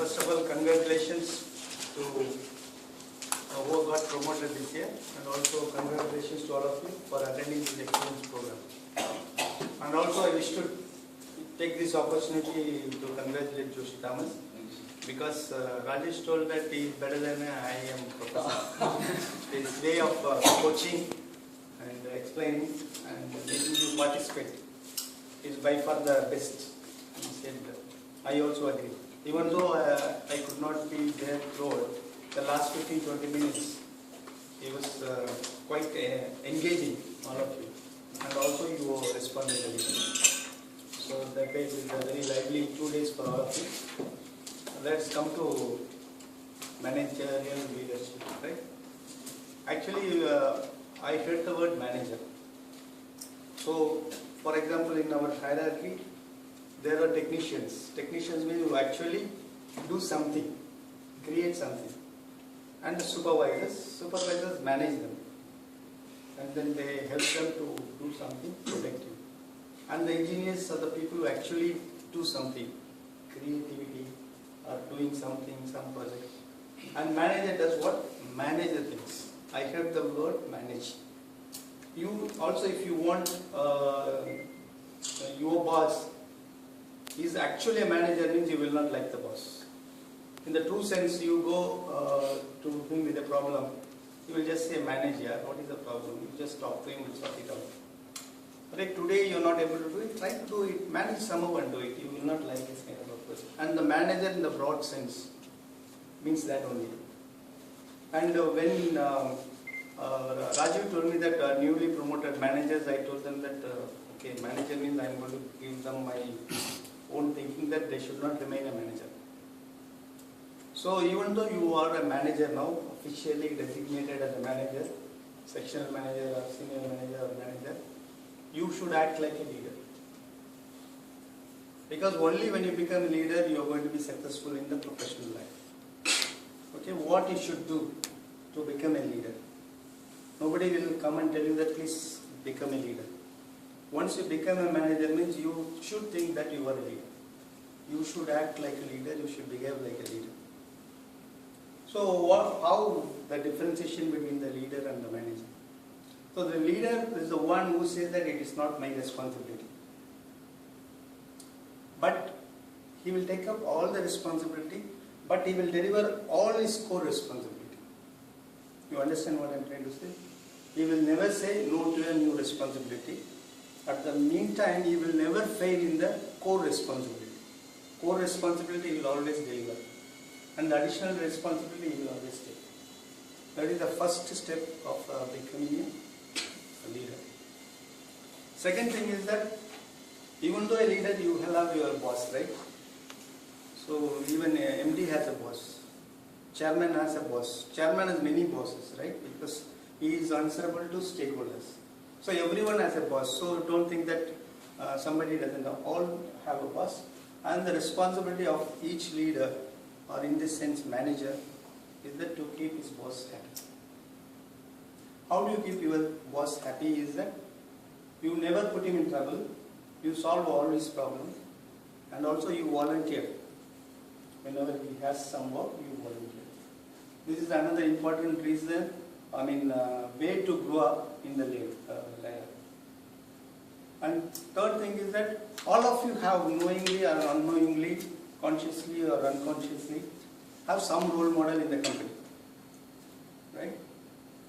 first of all, congratulations to who got promoted this year, and also congratulations to all of you for attending this excellence program. And also I wish to take this opportunity to congratulate Joshi Thomas, because Rajesh told that he is better than I am professor. His way of coaching and explaining and making you participate is by far the best. He said, I also agree. Even though I could not be there throughout, the last 15-20 minutes, he was quite engaging, all of you. And also you responded a little. So that day was a very lively 2 days for all of you. Let's come to managerial leadership, right? Actually, I heard the word manager. So, for example, in our hierarchy, there are technicians. Technicians mean you actually do something, create something. And the supervisors manage them. And then they help them to do something productive. And the engineers are the people who actually do something, creativity, or doing something, some project. And manager does what? Manage the things. I heard the word manage. You also, if you want your boss is actually a manager, means you will not like the boss. In the true sense, you go to him with a problem, you will just say, manager, what is the problem? You just talk to him and sort it out. But today you are not able to do it, try to do it, manage somehow and do it. You will not like this kind of a person. And the manager in the broad sense means that only. And when Rajiv told me that newly promoted managers, I told them that, okay, manager means I am going to give them my own thinking that they should not remain a manager. So even though you are a manager now, officially designated as a manager, sectional manager or senior manager or manager, you should act like a leader. Because only when you become a leader, you are going to be successful in the professional life. Okay, what you should do to become a leader? Nobody will come and tell you that please become a leader. Once you become a manager, means you should think that you are a leader. You should act like a leader, you should behave like a leader. So how the differentiation between the leader and the manager? So the leader is the one who says that it is not my responsibility. But he will take up all the responsibility, but he will deliver all his core responsibility. You understand what I am trying to say? He will never say no to a new responsibility. At the meantime, he will never fail in the core responsibility. Core responsibility he will always deliver. And the additional responsibility he will always take. That is the first step of becoming a leader. Second thing is that even though a leader, you will have your boss, right? So even a MD has a boss. Chairman has a boss. Chairman has many bosses, right? Because he is answerable to stakeholders. So everyone has a boss. So don't think that somebody doesn't know. All have a boss. And the responsibility of each leader, or in this sense manager, is that to keep his boss happy. How do you keep your boss happy is that you never put him in trouble, you solve all his problems, and also you volunteer. Whenever he has some work, you volunteer. This is another important reason, way to grow up in the ladder. And third thing is that all of you have knowingly or unknowingly, consciously or unconsciously, have some role model in the company, right?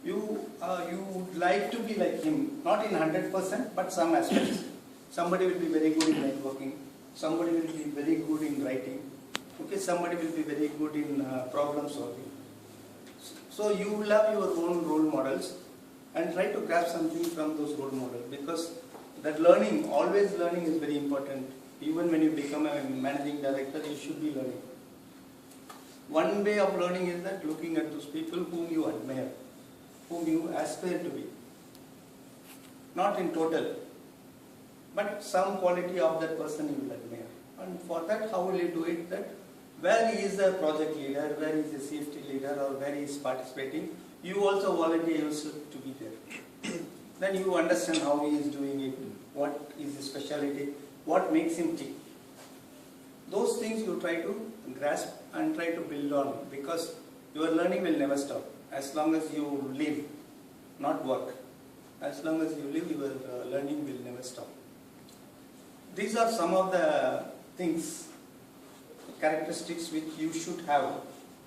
You would like to be like him, not in 100%, but some aspects. Somebody will be very good in networking, somebody will be very good in writing, okay, somebody will be very good in problem solving. So you will have your own role models and try to grab something from those role models, because that learning, always learning is very important. Even when you become a managing director, you should be learning. One way of learning is that looking at those people whom you admire, whom you aspire to be. Not in total, but some quality of that person you will admire. And for that, how will you do it? That where he is a project leader, where he is a safety leader, or where he is participating, you also volunteer yourself to be there. Then you understand how he is doing it, what is his specialty, what makes him tick. those things you try to grasp and try to build on, because your learning will never stop as long as you live, not work. As long as you live, your learning will never stop. These are some of the things, characteristics which you should have.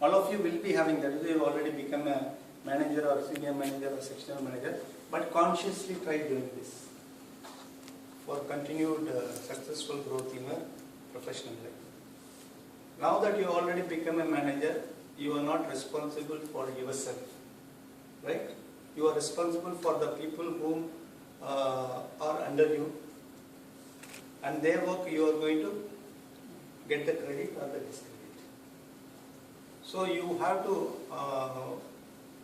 All of you will be having that. You have already become a manager or senior manager or sectional manager, but consciously try doing this for continued successful growth in your professional life. Now that you already become a manager, you are not responsible for yourself, right? You are responsible for the people whom are under you, and their work you are going to get the credit or the discredit. So you have to,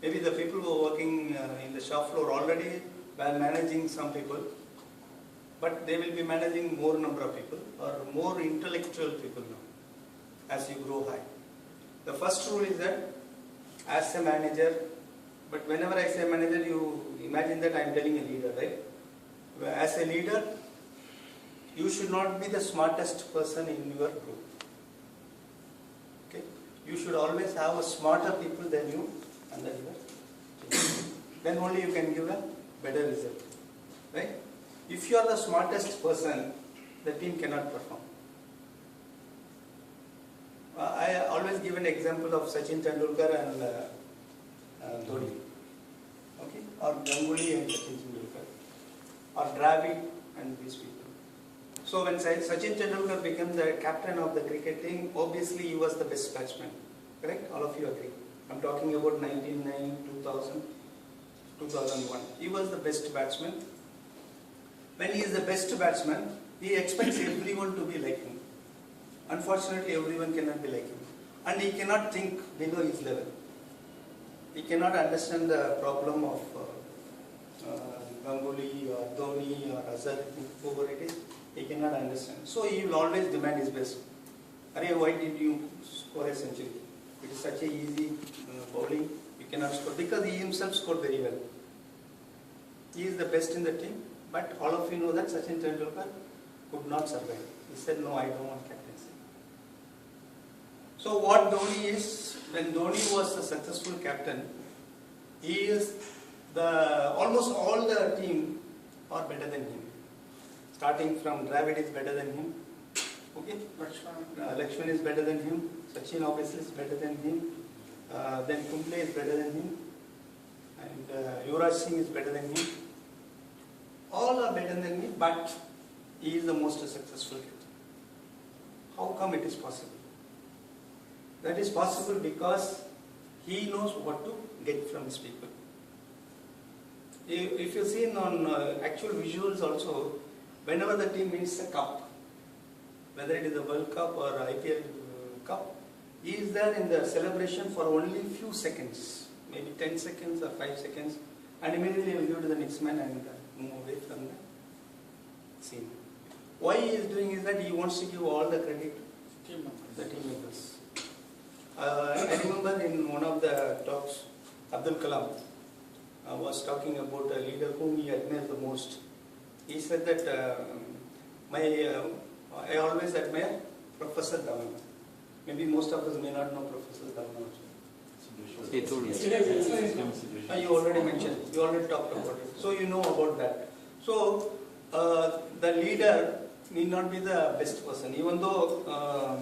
maybe the people who are working in the shop floor already were managing some people, but they will be managing more number of people or more intellectual people now as you grow high. The first rule is that as a manager, but whenever I say manager, you imagine that I am telling a leader, right? As a leader, you should not be the smartest person in your group. Okay? You should always have a smarter people than you under your team. Then only you can give a better result. Right? If you are the smartest person, the team cannot perform. I always give an example of Sachin Tendulkar and Dhoni. Okay? Or Ganguly and Sachin Tendulkar. Or Dravid and these people. So when Sachin Tendulkar became the captain of the cricket team, obviously he was the best batsman. Correct? All of you agree. I'm talking about 1999, 2000, 2001. He was the best batsman. When he is the best batsman, he expects everyone to be like him. Unfortunately, everyone cannot be like him. And he cannot think below his level. He cannot understand the problem of Ganguly or Dhoni or Azhar, whoever it is. He cannot understand. So he will always demand his best. Arey, why did you score a century? It is such a easy bowling, you cannot score. Because he himself scored very well. He is the best in the team, but all of you know that Sachin Tendulkar could not survive. He said, no, I don't want captaincy. So what Dhoni is, when Dhoni was a successful captain, he is almost all the team are better than him. Starting from Dravid is better than him. Okay? Lakshman is better than him. Sachin obviously is better than him. Then Kumble is better than him. And Yuvraj Singh is better than him. All are better than me, but he is the most successful captain. How come it is possible? That is possible because he knows what to get from his people. If you see on actual visuals also, whenever the team wins a cup, whether it is a World Cup or IPL Cup, he is there in the celebration for only few seconds, maybe 10 seconds or 5 seconds, and immediately he will give to the next man and move away from the scene. Why he is doing is that he wants to give all the credit to the team members. I remember in one of the talks, Abdul Kalam was talking about a leader whom he admires the most. He said that I always admire Professor Dhawan. Maybe most of us may not know Professor Dhawan also. He told me. You already mentioned, you already talked about it. So you know about that. So the leader need not be the best person. Even though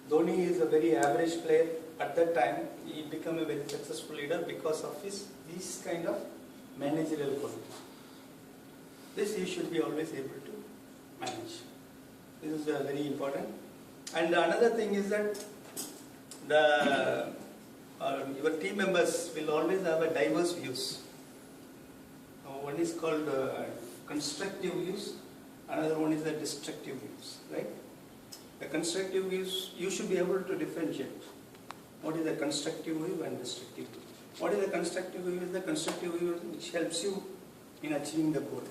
Dhoni is a very average player, at that time he became a very successful leader because of this kind of managerial qualities. This you should be always able to manage. This is very important. And another thing is that your team members will always have a diverse views. One is called constructive views, another one is the destructive views, right? The constructive views, you should be able to differentiate. What is the constructive view and destructive view? What is the constructive view? Is the constructive view which helps you in achieving the goal.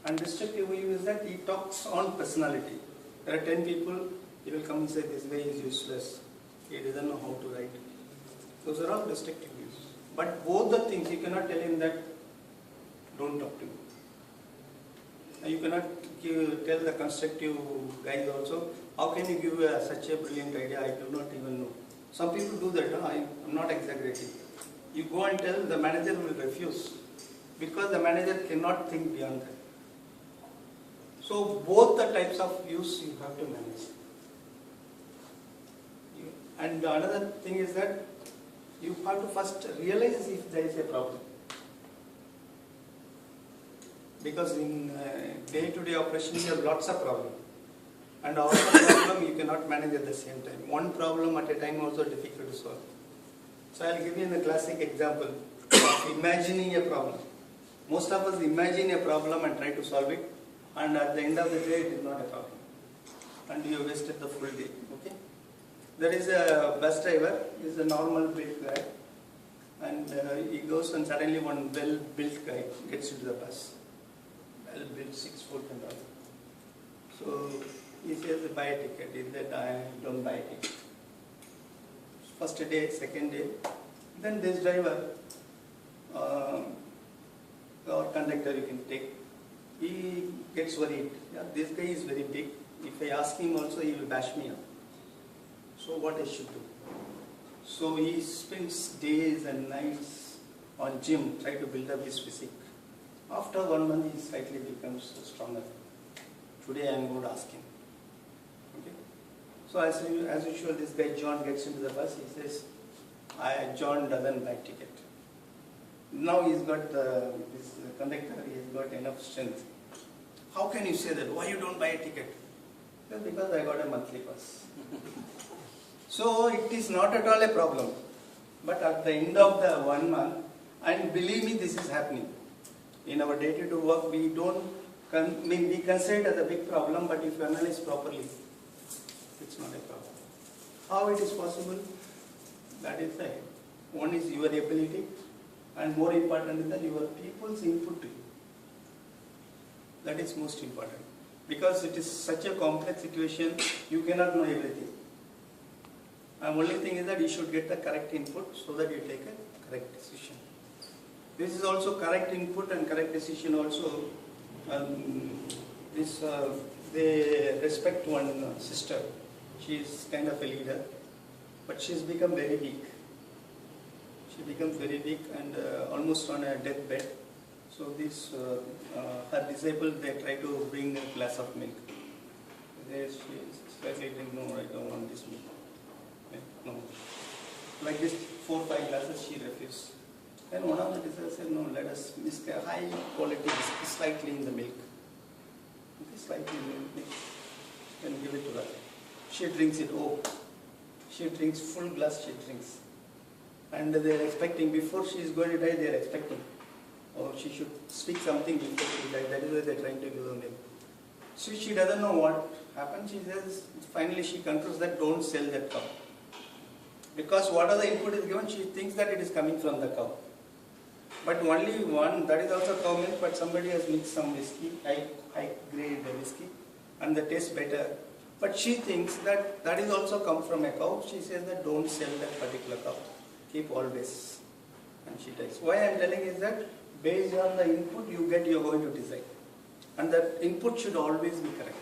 And destructive view is that he talks on personality. There are 10 people, he will come and say this guy is useless. He doesn't know how to write. Those are all destructive views. But both the things, you cannot tell him that don't talk to him. You cannot tell the constructive guys also How can you give such a brilliant idea? I do not even know. Some people do that. Huh? I am not exaggerating. You go and tell, the manager will refuse because the manager cannot think beyond that. So both the types of use you have to manage. And another thing is that you have to first realize if there is a problem. Because in day-to-day operations you have lots of problems. And all the problem you cannot manage at the same time. One problem at a time also difficult to solve. So I will give you a classic example of imagining a problem. Most of us imagine a problem and try to solve it, and at the end of the day it is not a problem. And you have wasted the full day. Okay? There is a bus driver, he is a normal built guy, and he goes and suddenly one well-built guy gets into the bus. Well-built, 6 foot and all. So he says, buy a ticket. He said, I don't buy a ticket. First day, second day, then this driver or conductor you can take, he gets worried. Yeah, this guy is very big. If I ask him also, he will bash me up. So what I should do? So he spends days and nights on gym, try to build up his physique. After 1 month, he slightly becomes stronger. Today I am going to ask him. Okay? So as usual, this guy John gets into the bus. He says, John doesn't buy ticket. Now he's got this conductor. He's got enough strength. How can you say that? Why you don't buy a ticket? Because I got a monthly pass. So it is not at all a problem. But at the end of the 1 month, and believe me, this is happening. In our day-to-day work, we we consider it as a big problem, but if you analyze properly, it's not a problem. How it is possible? That is the one is your ability, and more important is that your people's input to you. That is most important. Because it is such a complex situation, you cannot know everything. And only thing is that you should get the correct input so that you take a correct decision. This is also correct input and correct decision also. They respect one sister. She is kind of a leader, but she has become very weak. She becomes very weak and almost on a deathbed. So this, her disabled, they try to bring a glass of milk. She slightly drink, no, I don't want this milk. No. Like this, 4 or 5 glasses she refused. Then one of the teachers said, no, let us mix a high quality biscuit slightly in the milk. Okay, slightly in the milk. Then give it to her. She drinks it, she drinks full glass, she drinks. And they are expecting, before she is going to die, they are expecting. She should speak something before she dies. That is why they are trying to give her milk. So she doesn't know what happened. She says, finally she concludes that don't sell that cow. Because whatever the input is given, she thinks that it is coming from the cow. But only one, that is also cow milk, but somebody has mixed some whiskey, high grade whiskey, and the taste better. But she thinks that that is also come from a cow. She says that don't sell that particular cow. Keep always. And she takes. Why I am telling is that based on the input you get, you are going to decide. And that input should always be correct.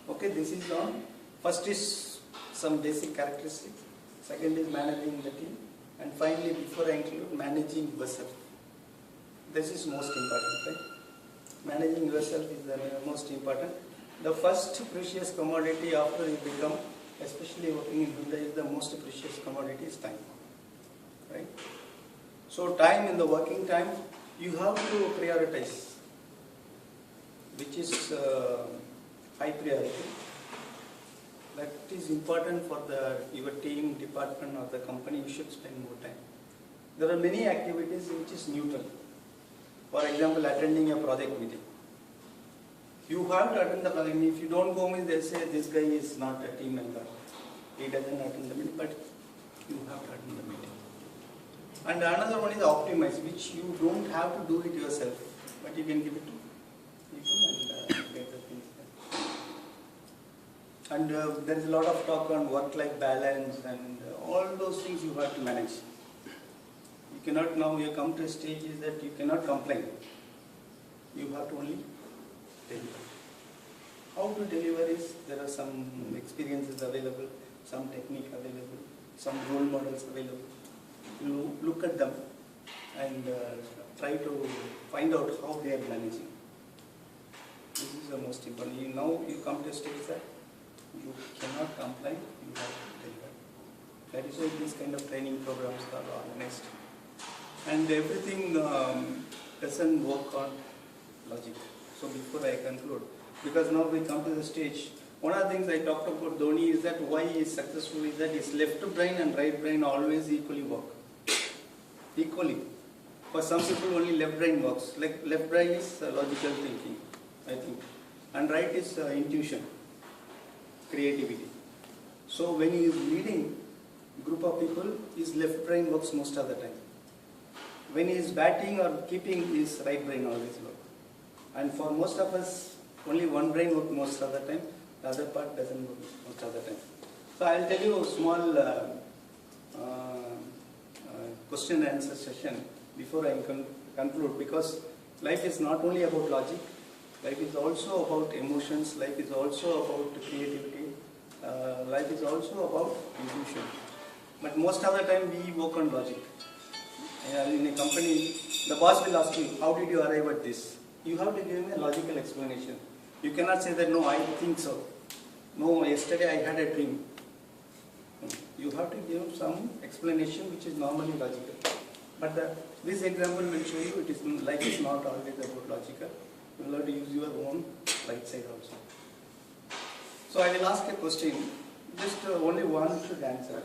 Okay, this is on. First is some basic characteristics. Second is managing the team. And finally, before I include, managing yourself. This is most important, right? Managing yourself is the most important. The first precious commodity after you become, especially working in Hyundai, is the most precious commodity is time. Right? So time, in the working time, you have to prioritize, which is high priority. That is important for your team, department or the company. You should spend more time. There are many activities which is neutral. For example, attending a project meeting. You have to attend the project meeting. If you don't go, means they say this guy is not a team member. He doesn't attend the meeting, but you have to attend the meeting. And another one is optimize, which you don't have to do it yourself, but you can give it to people and get the things done. And there is a lot of talk on work-life balance and all those things you have to manage. You cannot now, you come to a stage is that you cannot complain. You have to only tell. How to deliver is, there are some experiences available, some technique available, some role models available. You look at them and try to find out how they are managing. This is the most important. Now you come to a stage that you cannot comply, you have to deliver. That is why these kind of training programs are organized. And everything doesn't work on logic. So before I conclude, because now we come to the stage, one of the things I talked about Dhoni is that why he is successful is that his left brain and right brain always equally work. Equally. For some people only left brain works. Like left brain is logical thinking, I think. And right is intuition, creativity. So when he is leading a group of people, his left brain works most of the time. When he is batting or keeping, his right brain always works. And for most of us, only one brain works most of the time, the other part doesn't work most of the time. So I'll tell you a small question and answer session before I conclude, because life is not only about logic, life is also about emotions, life is also about creativity, life is also about intuition. But most of the time we work on logic. In a company, the boss will ask you, how did you arrive at this? You have to give him a logical explanation. You cannot say that, no, I think so. No, yesterday I had a dream. You have to give some explanation which is normally logical. But this example will show you life is not always about logical. You will have to use your own right side also. So I will ask a question, just only one should answer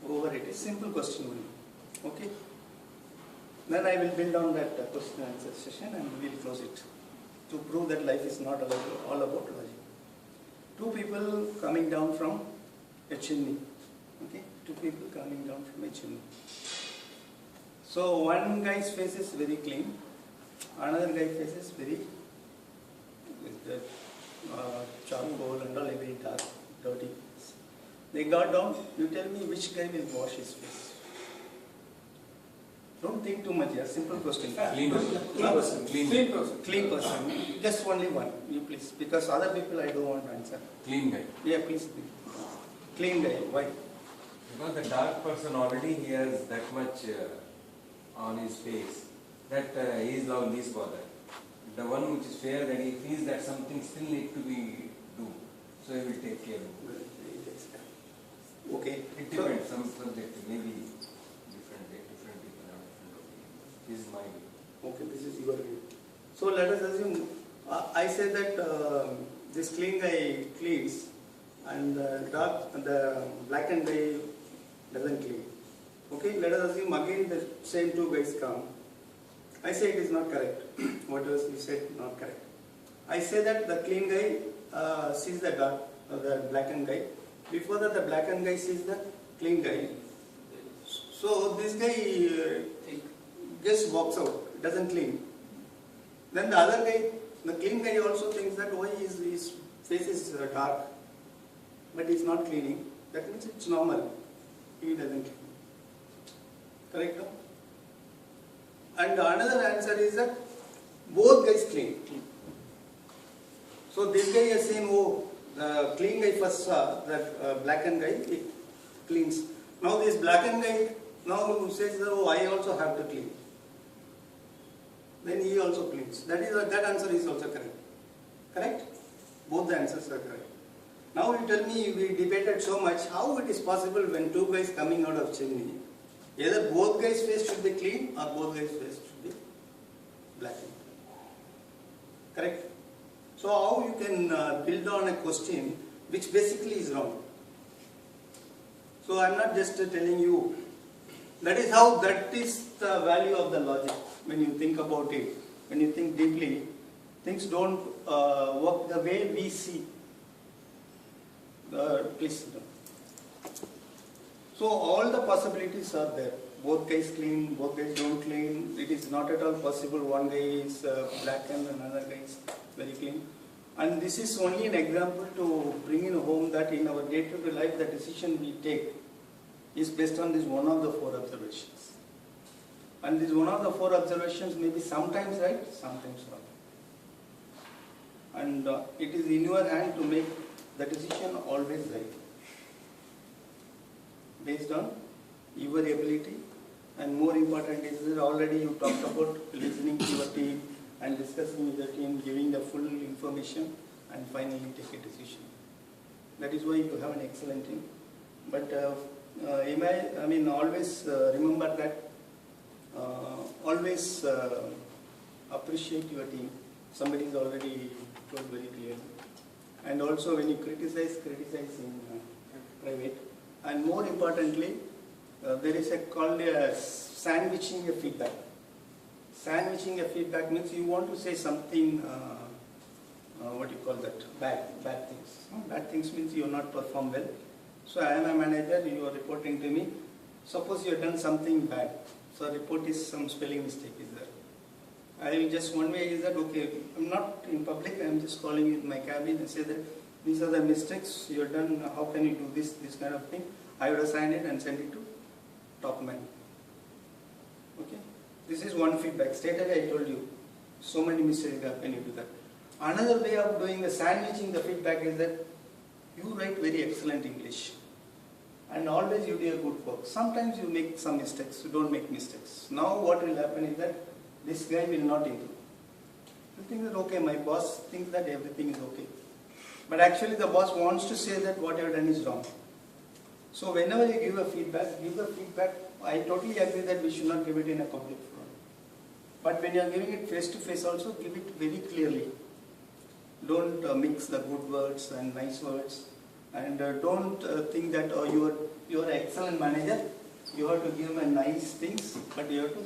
over it. It's a simple question only. Okay? Then I will build on that question and answer session and we will close it to prove that life is not all about logic. Two people coming down from a chimney. Okay? Two people coming down from a chimney. So one guy's face is very clean, another guy's face is very with the charcoal and all very dark, dirty. They got down. You tell me which guy will wash his face. Don't think too much, yeah. Simple question. Clean person. Clean person. Just only one, you please. Because other people I don't want to answer. Clean guy. Yeah, please. Clean guy. Why? Because the dark person already he has that much on his face that he is now least bothered. The one which is fair, that he feels that something still need to be do, so he will take care of it. Okay. It depends. Some subject maybe different people have different opinions. This is my view. Okay, this is your view. So let us assume, I say that this clean guy cleans and the blackened guy doesn't clean. Okay, let us assume again the same two guys come. I say it is not correct. What was you said not correct. I say that the clean guy sees the blackened guy. Before that, the blackened guy sees the clean guy. So this guy just walks out, doesn't clean. Then the other guy, the clean guy also thinks that why his face is dark, but he's not cleaning. That means it's normal. He doesn't clean. Correct? No? And another answer is that both guys clean. So this guy is saying, oh, the clean guy first saw that blackened guy, it cleans. Now this blackened guy now says, oh, I also have to clean. Then he also cleans. That answer is also correct. Correct? Both the answers are correct. Now you tell me, we debated so much, how it is possible when two guys coming out of chimney, either both guys' face should be clean or both guys' face should be blackened. Correct? So how you can build on a question which basically is wrong. So I am not just telling you. That is the value of the logic. When you think about it, when you think deeply, things don't work the way we see. Please. So all the possibilities are there. Both guys clean, both guys don't clean. It is not at all possible. One guy is black and another guy is very clean. And this is only an example to bring in home that in our day-to-day life, the decision we take is based on this one of the four observations. And this one of the four observations may be sometimes right, sometimes wrong. and it is in your hand to make the decision always right, based on your ability. And more important is that already you talked about listening to your team and discussing with the team, giving the full information, and finally take a decision. That is why you have an excellent team. But always remember that, always appreciate your team. Somebody is already told very clearly. And also when you criticize in private. And more importantly, there is called sandwiching a feedback. Sandwiching a feedback means you want to say something, what do you call that, bad things. Bad things means you have not performed well. So I am a manager, you are reporting to me. Suppose you have done something bad. So report is some spelling mistake is there. I will just one way is that, okay, I'm not in public, I'm just calling you in my cabin and say that these are the mistakes you have done, how can you do this kind of thing. I would assign it and send it to top man. Okay? This is one feedback. Straight away I told you, so many mistakes happen, you do that. Another way of doing the sandwiching the feedback is that you write very excellent English. And always you do a good work. Sometimes you make some mistakes, you don't make mistakes. Now what will happen is that this guy will not improve. You think that, okay, my boss thinks that everything is okay. But actually the boss wants to say that what you have done is wrong. So whenever you give the feedback, I totally agree that we should not give it in a public forum. But when you are giving it face to face also, give it very clearly. Don't mix the good words and nice words. And don't think that, oh, you are an excellent manager, you have to give him nice things, but you have to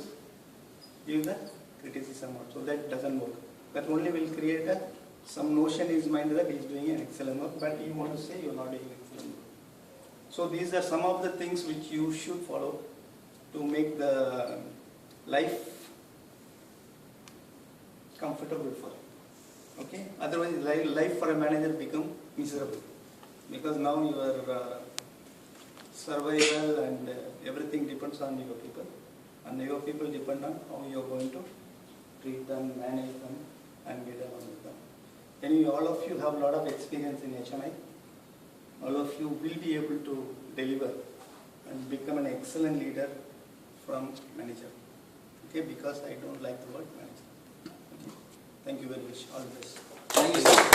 give the criticism also. That doesn't work. That only will create some notion in his mind that he is doing an excellent work, but you want to say you are not doing excellent work. So these are some of the things which you should follow to make the life comfortable for you. Okay? Otherwise, life for a manager become miserable, because now your survival and everything depends on your people, and your people depend on how you are going to treat them, manage them, and get along with them. Anyway, all of you have a lot of experience in HMI. All of you will be able to deliver and become an excellent leader from manager. Okay, because I don't like the word manager. Okay. Thank you very much. All the best. Thank you, sir.